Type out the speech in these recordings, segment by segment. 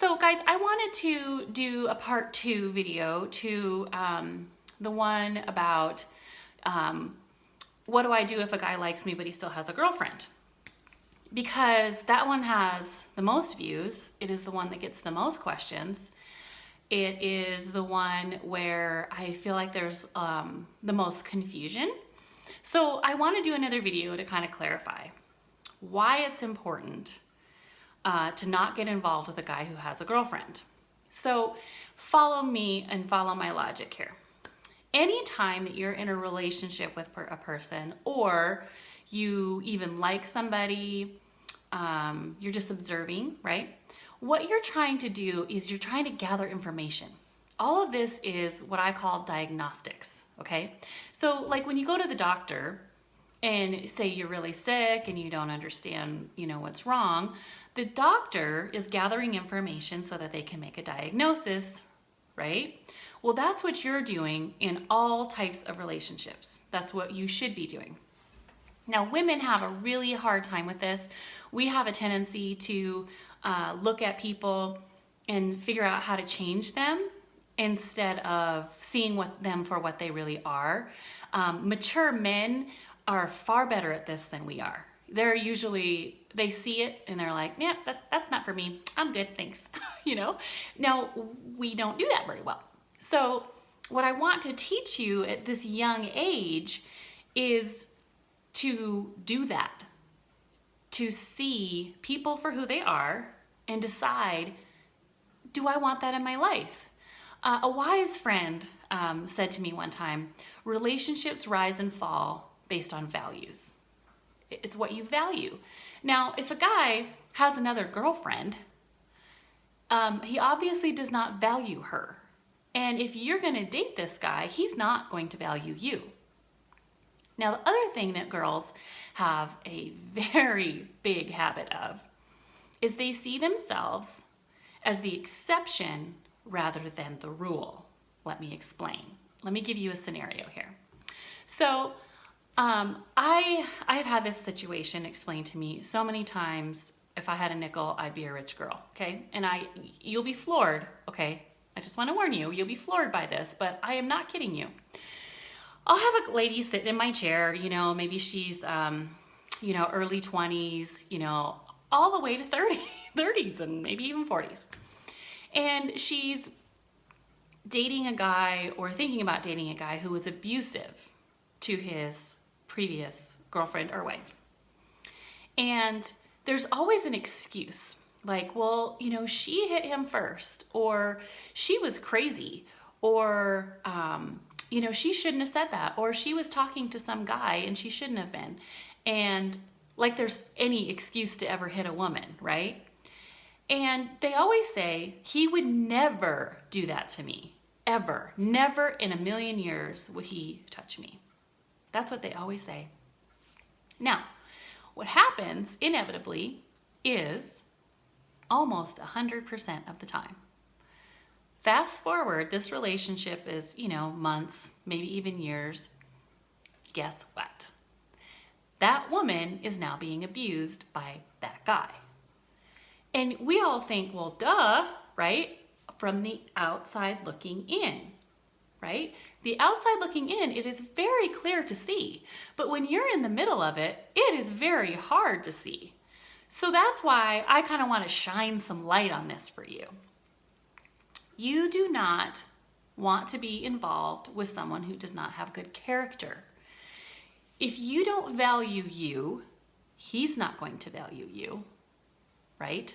So guys, I wanted to do a part 2 video to the one about what do I do if a guy likes me but he still has a girlfriend? Because that one has the most views. It is the one that gets the most questions. It is the one where I feel like there's the most confusion. So I want to do another video to kind of clarify why it's important to not get involved with a guy who has a girlfriend. So follow me and follow my logic here. Anytime that you're in a relationship with a person, or you even like somebody, you're just observing, right? What you're trying to do is you're trying to gather information. All of this is what I call diagnostics, okay? So like when you go to the doctor and say you're really sick and you don't understand, what's wrong, the doctor is gathering information so that they can make a diagnosis, right? Well, that's what you're doing in all types of relationships. That's what you should be doing. Now, women have a really hard time with this. We have a tendency to look at people and figure out how to change them instead of seeing them for what they really are. Mature men are far better at this than we are. They see it and they're like, yeah, that's not for me. I'm good, thanks. Now we don't do that very well. So what I want to teach you at this young age is to do that, to see people for who they are and decide, do I want that in my life? A wise friend said to me one time, relationships rise and fall based on values. It's what you value. Now, if a guy has another girlfriend, he obviously does not value her. And if you're going to date this guy, he's not going to value you. Now, the other thing that girls have a very big habit of is they see themselves as the exception rather than the rule. Let me explain. Let me give you a scenario here. So I've had this situation explained to me so many times. If I had a nickel, I'd be a rich girl, okay? And you'll be floored, okay? I just want to warn you, you'll be floored by this, but I am not kidding you. I'll have a lady sitting in my chair, maybe she's, early 20s, all the way to 30s and maybe even 40s. And she's dating a guy or thinking about dating a guy who was abusive to his previous girlfriend or wife. And there's always an excuse. Like, well, she hit him first, or she was crazy, or, she shouldn't have said that, or she was talking to some guy and she shouldn't have been. And like there's any excuse to ever hit a woman, right? And they always say, he would never do that to me, ever. Never in a million years would he touch me. That's what they always say. Now, what happens inevitably is almost 100% of the time. Fast forward, this relationship is, months, maybe even years. Guess what? That woman is now being abused by that guy. And we all think, well, duh, right? From the outside looking in, right? The outside looking in, it is very clear to see. But when you're in the middle of it, it is very hard to see. So that's why I kind of want to shine some light on this for you. You do not want to be involved with someone who does not have good character. If you don't value you, he's not going to value you, right?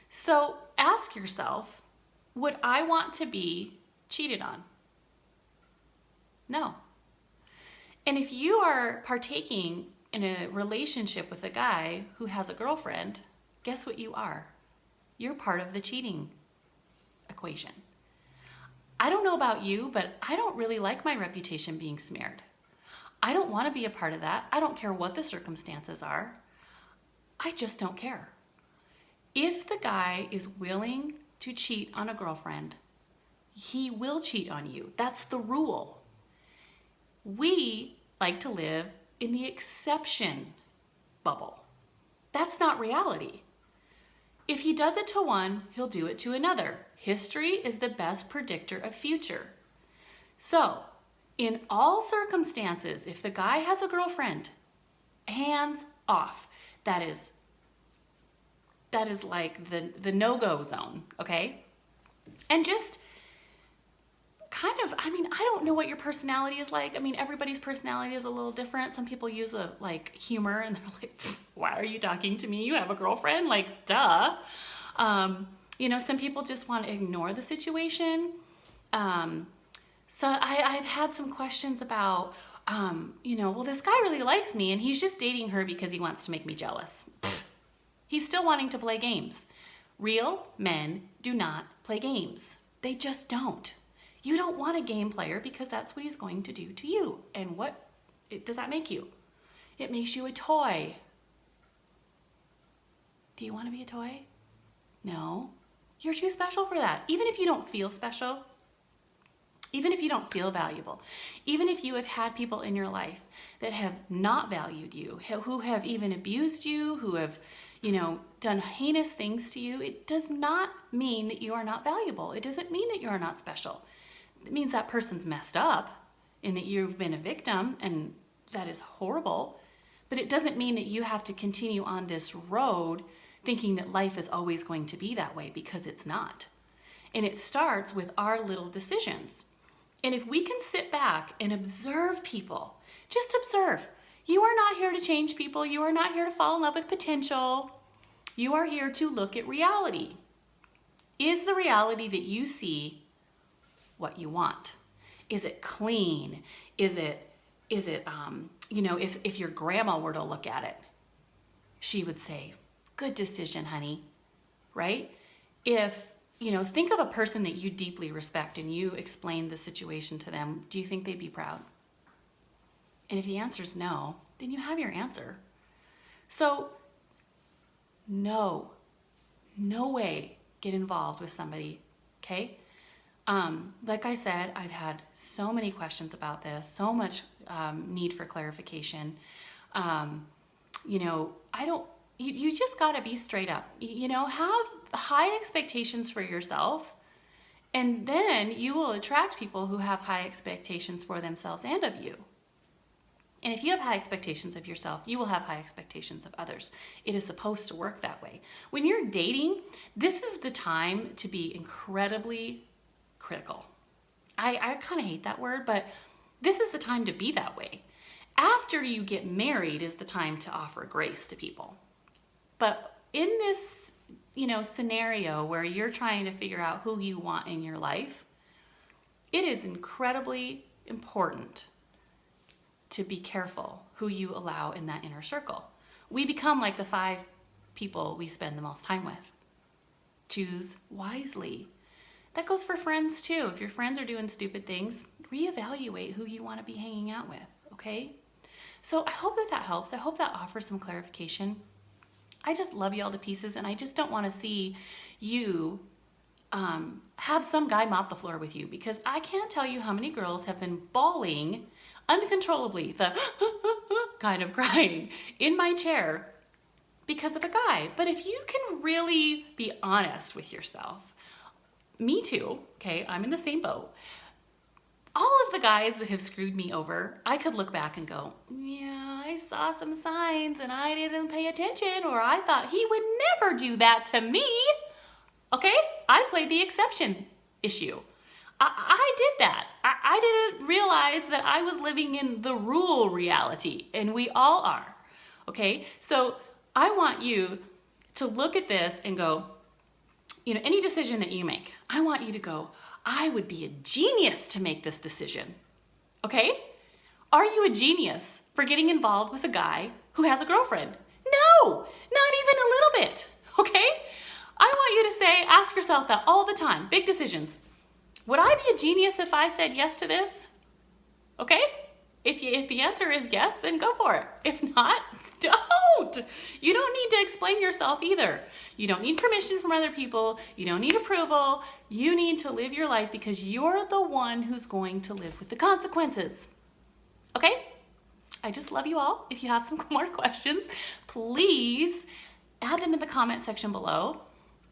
So ask yourself, would I want to be cheated on? No. And if you are partaking in a relationship with a guy who has a girlfriend, guess what you are? You're part of the cheating equation. I don't know about you, but I don't really like my reputation being smeared. I don't want to be a part of that. I don't care what the circumstances are. I just don't care. If the guy is willing to cheat on a girlfriend, he will cheat on you. That's the rule. We like to live in the exception bubble. That's not reality. If he does it to one, he'll do it to another. History is the best predictor of future. So, in all circumstances, if the guy has a girlfriend, hands off. That is like the no-go zone, okay? And just kind of, I mean, I don't know what your personality is like. I mean, everybody's personality is a little different. Some people use like humor and they're like, why are you talking to me? You have a girlfriend? Like, duh. You know, some people just want to ignore the situation. So I've had some questions about, you know, well, this guy really likes me and he's just dating her because he wants to make me jealous. He's still wanting to play games. Real men do not play games. They just don't. You don't want a game player because that's what he's going to do to you. And what does that make you? It makes you a toy. Do you want to be a toy? No. You're too special for that. Even if you don't feel special, even if you don't feel valuable, even if you have had people in your life that have not valued you, who have even abused you, who have, you know, done heinous things to you, it does not mean that you are not valuable. It doesn't mean that you are not special. It means that person's messed up and that you've been a victim, and that is horrible. But it doesn't mean that you have to continue on this road thinking that life is always going to be that way, because it's not. And it starts with our little decisions. And if we can sit back and observe people, just observe. You are not here to change people. You are not here to fall in love with potential. You are here to look at reality. Is the reality that you see what you want? Is it clean? Is it you know, if your grandma were to look at it, she would say, good decision, honey, right? If, you know, think of a person that you deeply respect and you explain the situation to them, do you think they'd be proud? And if the answer is no, then you have your answer. So, no way get involved with somebody, okay? Like I said, I've had so many questions about this, so much need for clarification. You know, you just gotta be straight up. You know, have high expectations for yourself, and then you will attract people who have high expectations for themselves and of you. And if you have high expectations of yourself, you will have high expectations of others. It is supposed to work that way. When you're dating, this is the time to be incredibly critical. I kind of hate that word, but this is the time to be that way. After you get married is the time to offer grace to people. But in this, you know, scenario where you're trying to figure out who you want in your life, it is incredibly important to be careful who you allow in that inner circle. We become like the 5 people we spend the most time with. Choose wisely. That goes for friends too. If your friends are doing stupid things, reevaluate who you want to be hanging out with, okay? So I hope that helps. I hope that offers some clarification. I just love you all to pieces, and I just don't want to see you have some guy mop the floor with you, because I can't tell you how many girls have been bawling uncontrollably, the kind of crying in my chair because of a guy. But if you can really be honest with yourself, me too, okay, I'm in the same boat. All of the guys that have screwed me over, I could look back and go, yeah, I saw some signs and I didn't pay attention, or I thought he would never do that to me. Okay, I played the exception issue. I did that. I didn't realize that I was living in the rule reality, and we all are. Okay, so I want you to look at this and go, you know, any decision that you make, I want you to go, I would be a genius to make this decision. Okay? Are you a genius for getting involved with a guy who has a girlfriend? No, not even a little bit. Okay? I want you to say, ask yourself that all the time, big decisions. Would I be a genius if I said yes to this? Okay? If the answer is yes, then go for it. If not, don't. You don't need to explain yourself either. You don't need permission from other people. You don't need approval. You need to live your life because you're the one who's going to live with the consequences. Okay? I just love you all. If you have some more questions, please add them in the comment section below.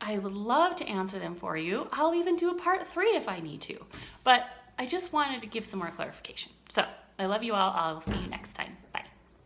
I would love to answer them for you. I'll even do a part 3 if I need to. But I just wanted to give some more clarification. So I love you all. I'll see you next time.